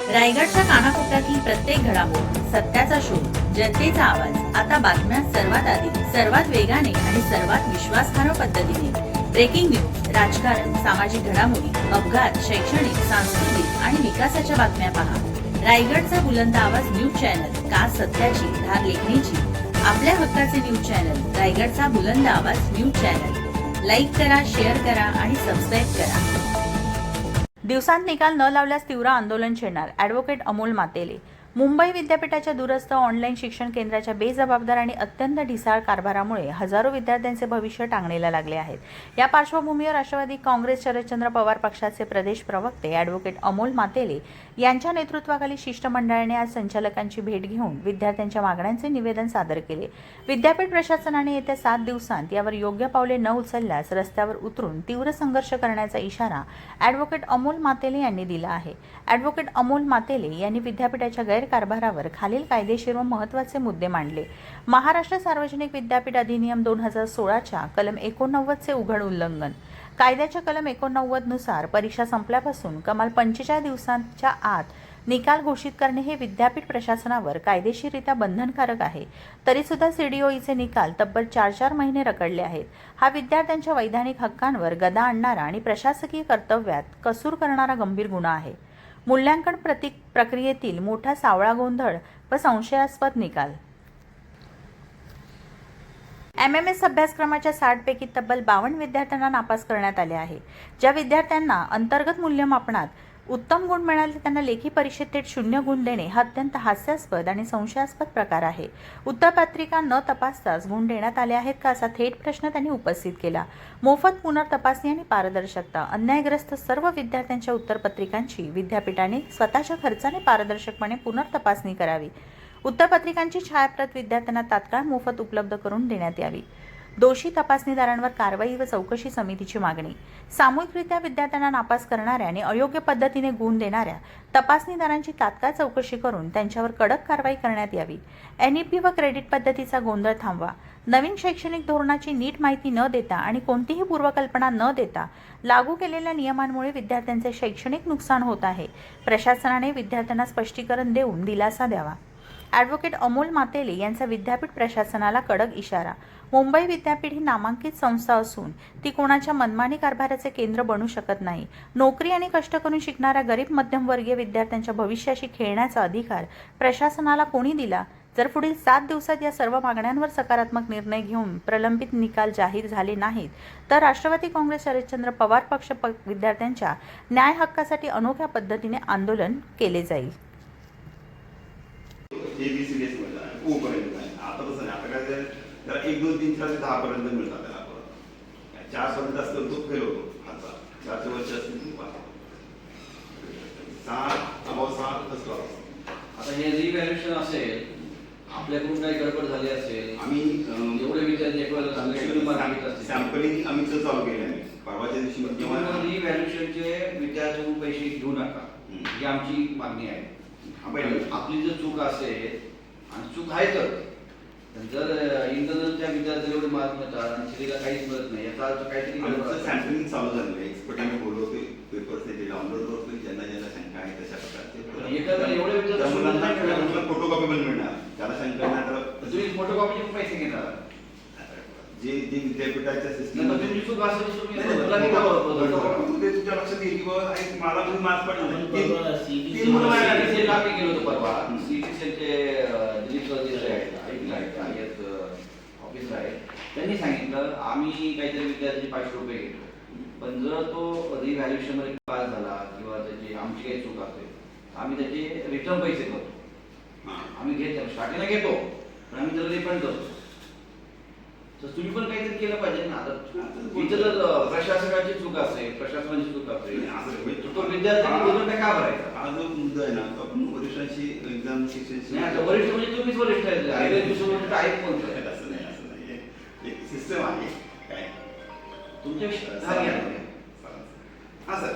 रायगडच्या कानाकोपऱ्यातील प्रत्येक घडामोड, सत्याचा शोध, जनतेचा आवाज. आता बातम्या सर्वात आधी, सर्वात वेगाने आणि सर्वात विश्वासार्ह पद्धतीने. ब्रेकिंग न्यूज, राजकारण, सामाजिक घडामोडी, अपघात, शैक्षणिक, सांस्कृतिक आणि विकासाच्या बातम्या पहा. रायगडचा बुलंद आवाज न्यूज चॅनल, का सत्याची धार लेखणीची. आपल्या हक्काचे न्यूज चॅनल, रायगडचा बुलंद आवाज न्यूज चॅनल. लाईक करा, शेअर करा आणि सबस्क्राईब करा. दिवसांत निकाल न लावल्यास तीव्र आंदोलन छेडणार, ॲडव्होकेट अमोल मातेले. मुंबई विद्यापीठाच्या दूरस्थ ऑनलाईन शिक्षण केंद्राच्या बेजबाबदार आणि अत्यंत ढिसाळ कारभारामुळे हजारो विद्यार्थ्यांचे भविष्य टांगणीला लागले आहेत. या पार्श्वभूमीवर राष्ट्रवादी काँग्रेस शरदचंद्र पवार पक्षाचे प्रदेश प्रवक्ते ॲडव्होकेट अमोल मातेले यांच्या नेतृत्वाखाली शिष्टमंडळाने आज संचालकांची भेट घेऊन विद्यार्थ्यांच्या मागण्यांचे निवेदन सादर केले. विद्यापीठ प्रशासनाने येत्या 7 दिवसांत यावर योग्य पावले न उचलल्यास रस्त्यावर उतरून तीव्र संघर्ष करण्याचा इशारा ॲडव्होकेट अमोल मातेले यांनी दिला आहे. ॲडव्होकेट अमोल मातेले यांनी विद्यापीठाच्या गैरकारभारावर खालील कायदेशीर व महत्त्वाचे मुद्दे मांडले. महाराष्ट्र सार्वजनिक विद्यापीठ अधिनियम 2016च्या कलम 89 चे उघड उल्लंघन. कायद्याच्या कलम 89 नुसार परीक्षा संपल्यापासून कमाल 45 दिवसांच्या आत निकाल घोषित करणे हे विद्यापीठ प्रशासनावर कायदेशीररित्या बंधनकारक आहे. तरीसुद्धा CDOEचे निकाल तब्बल 4 महिने रखडले आहेत. हा विद्यार्थ्यांच्या वैधानिक हक्कांवर गदा आणणारा आणि प्रशासकीय कर्तव्यात कसूर करणारा गंभीर गुन्हा आहे. मूल्यांकन प्रक्रियेतील मोठा सावळा गोंधळ व संशयास्पद निकाल. MMS अभ्यासक्रमाच्या 60 पैकी तब्बल 52 विद्यार्थ्यांना नापास करण्यात आले आहे. ज्या विद्यार्थ्यांना अंतर्गत मूल्यमापनात उत्तम गुण मिळाले त्यांना लेखी परीक्षेत थेट 0 गुण देणे हा अत्यंत हास्यास्पद आणि संशयास्पद प्रकार आहे. उत्तरपत्रिका न तपासताच गुण देण्यात आले आहेत का असा थेट प्रश्न त्यांनी उपस्थित केला. मोफत पुनर्तपासणी आणि पारदर्शकता. अन्यायग्रस्त सर्व विद्यार्थ्यांच्या उत्तरपत्रिकांची विद्यापीठाने स्वतःच्या खर्चाने पारदर्शकपणे पुनर्तपासणी करावी. उत्तरपत्रिकांची छायाप्रत विद्यार्थ्यांना तात्काळ मोफत उपलब्ध करून देण्यात यावी. दोषी तपासणीदारांवर कारवाई व चौकशी समितीची मागणी. सामूहिकरित्या विद्यार्थ्यांना नापास करणाऱ्या आणि अयोग्य पद्धतीने गुण देणाऱ्या तपासणीदारांची तात्काळ चौकशी करून त्यांच्यावर कडक कारवाई करण्यात यावी. NEP व क्रेडिट पद्धतीचा गोंधळ थांबवा. नवीन शैक्षणिक धोरणाची नीट माहिती न देता आणि कोणतीही पूर्वकल्पना न देता लागू केलेल्या नियमांमुळे विद्यार्थ्यांचे शैक्षणिक नुकसान होत आहे. प्रशासनाने विद्यार्थ्यांना स्पष्टीकरण देऊन दिलासा द्यावा. ॲडव्होकेट अमोल मातेले यांचा विद्यापीठ प्रशासनाला कडक इशारा. मुंबई विद्यापीठ ही नामांकित संस्था असून ती कोणाच्या मनमानी कारभाराचे केंद्र बनू शकत नाही. नोकरी आणि कष्ट करून शिकणाऱ्या गरीब मध्यमवर्गीय विद्यार्थ्यांच्या भविष्याशी खेळण्याचा अधिकार प्रशासनाला कोणी दिला? जर पुढील 7 दिवसात या सर्व मागण्यांवर सकारात्मक निर्णय घेऊन प्रलंबित निकाल जाहीर झाले नाहीत तर राष्ट्रवादी काँग्रेस शरदचंद्र पवार पक्ष विद्यार्थ्यांच्या न्याय हक्कासाठी अनोख्या पद्धतीने आंदोलन केले जाईल. आता तसं नाही. आता काय त्याला 1, 2, 3, 4, 10 पर्यंत मिळतात. त्याला 4 पर्यंत असतो तो फेल होतो. आता 4 वर्ष असतील ती 6 असतो. आता हे रिव्हॅल्युएशन असेल, आपल्याकडून काही गडबड झाली असेल, आम्ही एवढे विद्यार्थी सॅम्पलिंग आम्ही चालू केले आहे. परवाच्या दिवशी रिव्हॅल्युएशनचे विद्यार्थी पैसे घेऊ नका ही आमची मागणी आहे. आपली जर चूक असेल आणि चूक आहे तर जर इंटरनल त्या विद्यार्थ्याला एवढे मार्क मिळतात आणि श्रीला काहीच मिळत नाही याचा अर्थ काहीतरी सॅम्पलिंग चालू झालेलं आहे. एक्सपर्टांनी बोलवते, पेपर्स डाउनलोड करतो, ज्यांना ज्यांना शंका आहे तशा प्रकारचे एवढे विद्यार्थी फोटोकॉपी पण मिळणार. त्याला शंका नाही तर तुम्ही फोटोकॉपीचे पैसे घेणार. जे विद्यापीठाच्या सिस्टम चूक असेल तुमच्या लक्षात येईल की मला पण मार्क्स पडले गेलो होतो परवा. CTCLचे दिलीप ऑफिसर आहे, त्यांनी सांगितलं आम्ही काहीतरी विद्यार्थ्याचे 500 रुपये घेतो, पण जर तो रिव्हॅल्युएशन मध्ये पास झाला किंवा त्याची आमची काही चूक असेल आम्ही त्याचे रिटर्न पैसे करतो. आम्ही घेतो, स्टार्टिंगला घेतो पण आम्ही त्याला रिफंड करतो. तर तुम्ही पण काहीतरी केलं पाहिजे ना. आता जर प्रशासकाची चूक असेल, प्रशासनाची चूक असेल, तो विद्यार्थ्यांनी बोलून का भरायचा? हा जो मुद्दा आहे ना तो आपण वरिष्ठांशी एक्झाम शिक्षण वरिष्ठ म्हणजे तुम्हीच वरिष्ठ आहेत. असं नाही एक सिस्टम आहे काय तुमच्या हा सर.